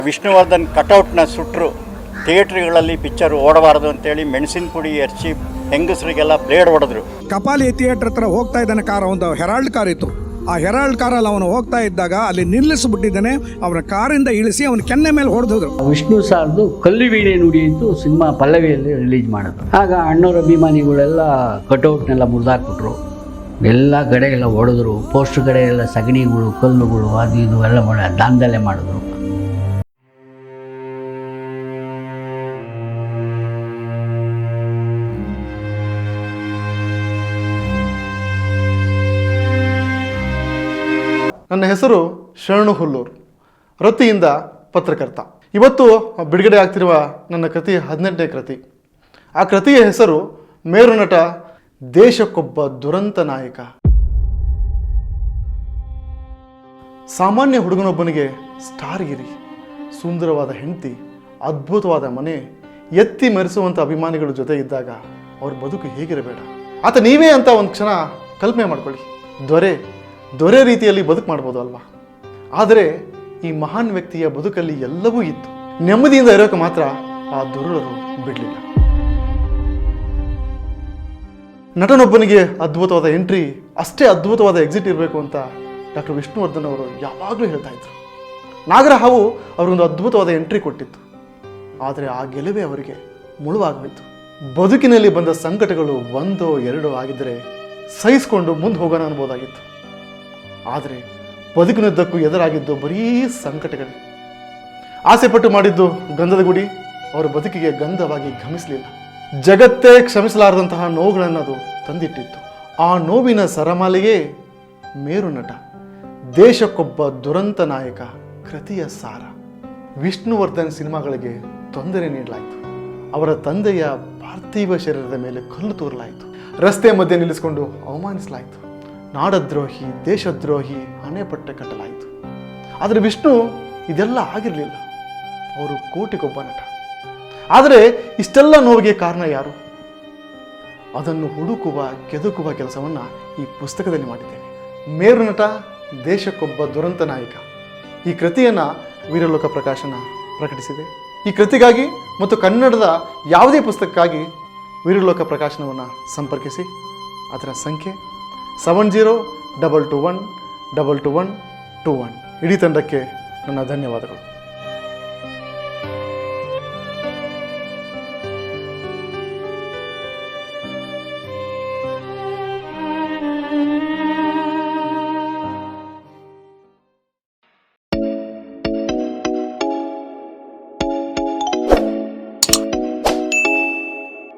Vishnuvardhan ಕಟೌಟ್ನ ಸುಟ್ಟರು. ಥಿಯೇಟ್ರ್ಗಳಲ್ಲಿ picture ಓಡಬಾರದು ಅಂತೇಳಿ ಮೆಣಸಿನ ಪುಡಿ ಎರಚಿ ಹೆಂಗಸರಿಗೆಲ್ಲ ಬ್ಲೇಡ್ ಹೊಡೆದ್ರು. ಕಪಾಲಿ ಥಿಯೇಟರ್ ಹತ್ರ ಹೋಗ್ತಾ ಇದ್ದಾನೆ ಕಾರ್, ಒಂದು ಹೆರಾಲ್ಡ್ ಕಾರ್ ಇತ್ತು. ಆ ಹೆರಾಲ್ಡ್ ಕಾರಲ್ಲಿ ಅವನು ಹೋಗ್ತಾ ಇದ್ದಾಗ ಅಲ್ಲಿ ನಿಲ್ಲಿಸ್ಬಿಟ್ಟಿದ್ದಾನೆ. ಅವನ ಕಾರಿಂದ ಇಳಿಸಿ ಅವನ ಕೆನ್ನೆ ಮೇಲೆ ಹೊಡೆದ್ರು. ವಿಷ್ಣು ಸಾರ್ದು ಕಲ್ಲಿವೀಣೆ ನುಡಿ ಅಂತ ಸಿನಿಮಾ ಪಲ್ಲವಿಯಲ್ಲಿ ರಿಲೀಸ್ ಮಾಡಿದ್ರು. ಆಗ ಅಣ್ಣವ್ರ ಅಭಿಮಾನಿಗಳೆಲ್ಲ ಕಟೌಟ್ನೆಲ್ಲ ಮುರಿದಾಕ್ಬಿಟ್ರು. ಎಲ್ಲ ಕಡೆ ಎಲ್ಲ ಹೊಡೆದ್ರು. ಪೋಸ್ಟ್ ಕಡೆ ಎಲ್ಲ ಸಗಣಿಗಳು, ಕಲ್ಲುಗಳು, ಅದು ಇದು ಎಲ್ಲ ಮಾಡಿ ದಾಂಧಲೆ ಮಾಡಿದ್ರು. ನನ್ನ ಹೆಸರು ಶರಣು ಹುಲ್ಲೂರು, ವೃತ್ತಿಯಿಂದ ಪತ್ರಕರ್ತ. ಇವತ್ತು ಬಿಡುಗಡೆ ಆಗ್ತಿರುವ ನನ್ನ ಕೃತಿ 18ನೇ ಕೃತಿ. ಆ ಕೃತಿಯ ಹೆಸರು ಮೇರು ನಟ, ದೇಶಕ್ಕೊಬ್ಬ ದುರಂತ ನಾಯಕ. ಸಾಮಾನ್ಯ ಹುಡುಗನೊಬ್ಬನಿಗೆ ಸ್ಟಾರ್ ಗಿರಿ, ಸುಂದರವಾದ ಹೆಂಡತಿ, ಅದ್ಭುತವಾದ ಮನೆ, ಎತ್ತಿ ಮೆರೆಸುವಂಥ ಅಭಿಮಾನಿಗಳ ಜೊತೆ ಇದ್ದಾಗ ಅವ್ರ ಬದುಕು ಹೇಗಿರಬೇಡ. ಆತ ನೀವೇ ಅಂತ ಒಂದು ಕ್ಷಣ ಕಲ್ಪನೆ ಮಾಡ್ಕೊಳ್ಳಿ. ದೊರೆ ರೀತಿಯಲ್ಲಿ ಬದುಕು ಮಾಡ್ಬೋದು ಅಲ್ವಾ? ಆದರೆ ಈ ಮಹಾನ್ ವ್ಯಕ್ತಿಯ ಬದುಕಲ್ಲಿ ಎಲ್ಲವೂ ಇತ್ತು. ನೆಮ್ಮದಿಯಿಂದ ಇರೋಕೆ ಮಾತ್ರ ಆ ದುರುಳರು ಬಿಡಲಿಲ್ಲ. ನಟನೊಬ್ಬನಿಗೆ ಅದ್ಭುತವಾದ ಎಂಟ್ರಿ, ಅಷ್ಟೇ ಅದ್ಭುತವಾದ ಎಕ್ಸಿಟ್ ಇರಬೇಕು ಅಂತ ಡಾಕ್ಟರ್ ವಿಷ್ಣುವರ್ಧನ್ ಅವರು ಯಾವಾಗಲೂ ಹೇಳ್ತಾ ಇದ್ರು. ನಾಗರಹಾವು ಅವರೊಂದು ಅದ್ಭುತವಾದ ಎಂಟ್ರಿ ಕೊಟ್ಟಿತ್ತು. ಆದರೆ ಆ ಗೆಲುವೇ ಅವರಿಗೆ ಮುಳುವಾಗೋಯಿತು. ಬದುಕಿನಲ್ಲಿ ಬಂದ ಸಂಕಟಗಳು ಒಂದೋ ಎರಡೋ ಆಗಿದ್ದರೆ ಸಹಿಸಿಕೊಂಡು ಮುಂದೆ ಹೋಗೋಣ ಅನ್ಬೋದಾಗಿತ್ತು. ಆದರೆ ಬದುಕಿನದ್ದಕ್ಕೂ ಎದುರಾಗಿದ್ದು ಬರೀ ಸಂಕಟಗಳೇ. ಆಸೆಪಟ್ಟು ಮಾಡಿದ್ದು ಗಂಧದ ಗುಡಿ ಅವರ ಬದುಕಿಗೆ ಗಂಧವಾಗಿ ಘಮಿಸಲಿಲ್ಲ. ಜಗತ್ತೇ ಕ್ಷಮಿಸಲಾರದಂತಹ ನೋವುಗಳನ್ನು ಅದು ತಂದಿಟ್ಟಿತ್ತು. ಆ ನೋವಿನ ಸರಮಾಲೆಯೇ ಮೇರು ನಟ, ದೇಶಕ್ಕೊಬ್ಬ ದುರಂತ ನಾಯಕ ಕೃತಿಯ ಸಾರ. ವಿಷ್ಣುವರ್ಧನ್ ಸಿನಿಮಾಗಳಿಗೆ ತೊಂದರೆ ನೀಡಲಾಯಿತು. ಅವರ ತಂದೆಯ ಪಾರ್ಥಿವ ಶರೀರದ ಮೇಲೆ ಕಲ್ಲು ತೂರಲಾಯಿತು. ರಸ್ತೆ ಮಧ್ಯೆ ನಿಲ್ಲಿಸಿಕೊಂಡು ಅವಮಾನಿಸಲಾಯಿತು. ನಾಡದ್ರೋಹಿ, ದೇಶದ್ರೋಹಿ ಹಣೆಪಟ್ಟ ಕಟ್ಟಲಾಯಿತು. ಆದರೆ ವಿಷ್ಣು ಇದೆಲ್ಲ ಆಗಿರಲಿಲ್ಲ. ಅವರು ಕೋಟಿಗೊಬ್ಬ ನಟ. ಆದರೆ ಇಷ್ಟೆಲ್ಲ ನೋವಿಗೆ ಕಾರಣ ಯಾರು? ಅದನ್ನು ಹುಡುಕುವ, ಕೆದಕುವ ಕೆಲಸವನ್ನು ಈ ಪುಸ್ತಕದಲ್ಲಿ ಮಾಡಿದ್ದೇನೆ. ಮೇರು ನಟ, ದೇಶಕ್ಕೊಬ್ಬ ದುರಂತ ನಾಯಕ. ಈ ಕೃತಿಯನ್ನು ವೀರಲೋಕ ಪ್ರಕಾಶನ ಪ್ರಕಟಿಸಿದೆ. ಈ ಕೃತಿಗಾಗಿ ಮತ್ತು ಕನ್ನಡದ ಯಾವುದೇ ಪುಸ್ತಕಕ್ಕಾಗಿ ವೀರಲೋಕ ಪ್ರಕಾಶನವನ್ನು ಸಂಪರ್ಕಿಸಿ. ಅದರ ಸಂಖ್ಯೆ 7022122121. ಇಡೀ ತಂಡಕ್ಕೆ ನನ್ನ ಧನ್ಯವಾದಗಳು.